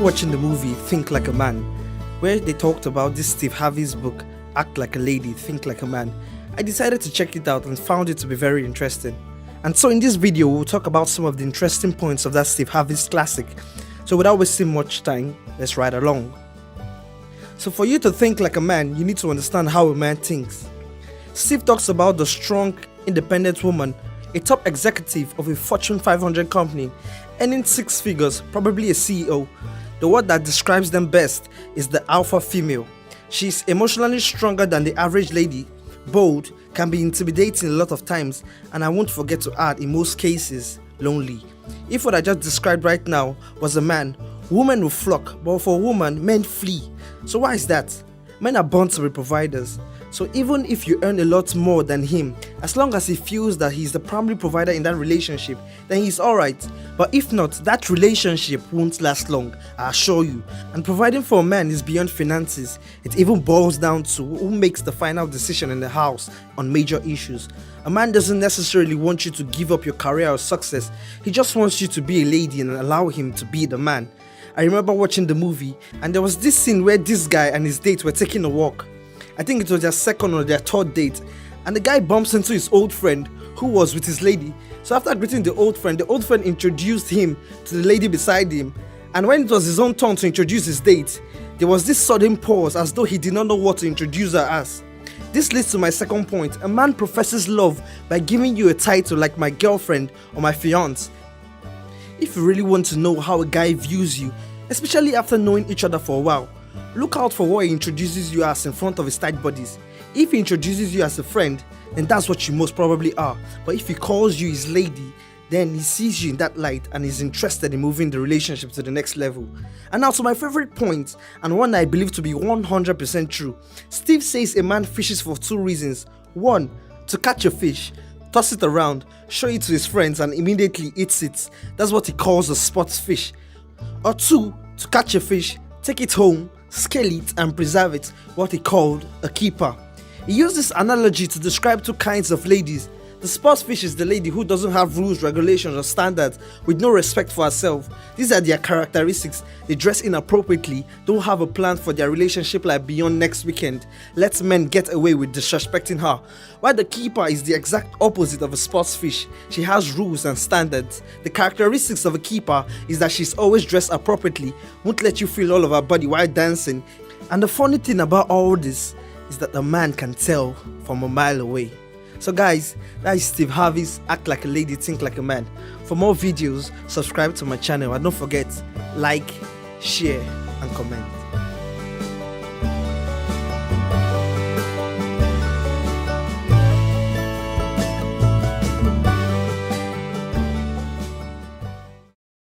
watching the movie Think Like a Man, where they talked about this Steve Harvey's book, Act Like a Lady, Think Like a Man, I decided to check it out and found it to be very interesting. And so in this video, we'll talk about some of the interesting points of that Steve Harvey's classic. So without wasting much time, let's ride along. So for you to think like a man, you need to understand how a man thinks. Steve talks about the strong, independent woman, a top executive of a Fortune 500 company, earning 6 figures, probably a CEO. The word that describes them best is the alpha female. She is emotionally stronger than the average lady, bold, can be intimidating a lot of times, and I won't forget to add, in most cases, lonely. If what I just described right now was a man, women will flock, but for a woman, men flee. So why is that? Men are born to be providers. So even if you earn a lot more than him, as long as he feels that he's the primary provider in that relationship, then he's alright. But if not, that relationship won't last long, I assure you. And providing for a man is beyond finances. It even boils down to who makes the final decision in the house on major issues. A man doesn't necessarily want you to give up your career or success. He just wants you to be a lady and allow him to be the man. I remember watching the movie, and there was this scene where this guy and his date were taking a walk. I think it was their second or their third date, and the guy bumps into his old friend who was with his lady. So after greeting the old friend introduced him to the lady beside him, and when it was his own turn to introduce his date, there was this sudden pause as though he did not know what to introduce her as. This leads to my second point. A man professes love by giving you a title like my girlfriend or my fiance. If you really want to know how a guy views you, especially after knowing each other for a while, look out for what he introduces you as in front of his tight buddies. If he introduces you as a friend, then that's what you most probably are. But if he calls you his lady, then he sees you in that light and is interested in moving the relationship to the next level. And now to my favorite point, and one I believe to be 100% true. Steve says a man fishes for 2 reasons. 1, to catch a fish, toss it around, show it to his friends and immediately eats it. That's what he calls a sports fish. Or 2, to catch a fish, take it home, scale it and preserve it, what he called a keeper. He used this analogy to describe 2 kinds of ladies. The sports fish is the lady who doesn't have rules, regulations or standards, with no respect for herself. These are their characteristics. They dress inappropriately, don't have a plan for their relationship like beyond next weekend, lets men get away with disrespecting her. While the keeper is the exact opposite of a sports fish. She has rules and standards. The characteristics of a keeper is that she's always dressed appropriately, won't let you feel all of her body while dancing. And the funny thing about all this is that a man can tell from a mile away. So guys, that is Steve Harvey's Act Like a Lady, Think Like a Man. For more videos, subscribe to my channel and don't forget, like, share and comment.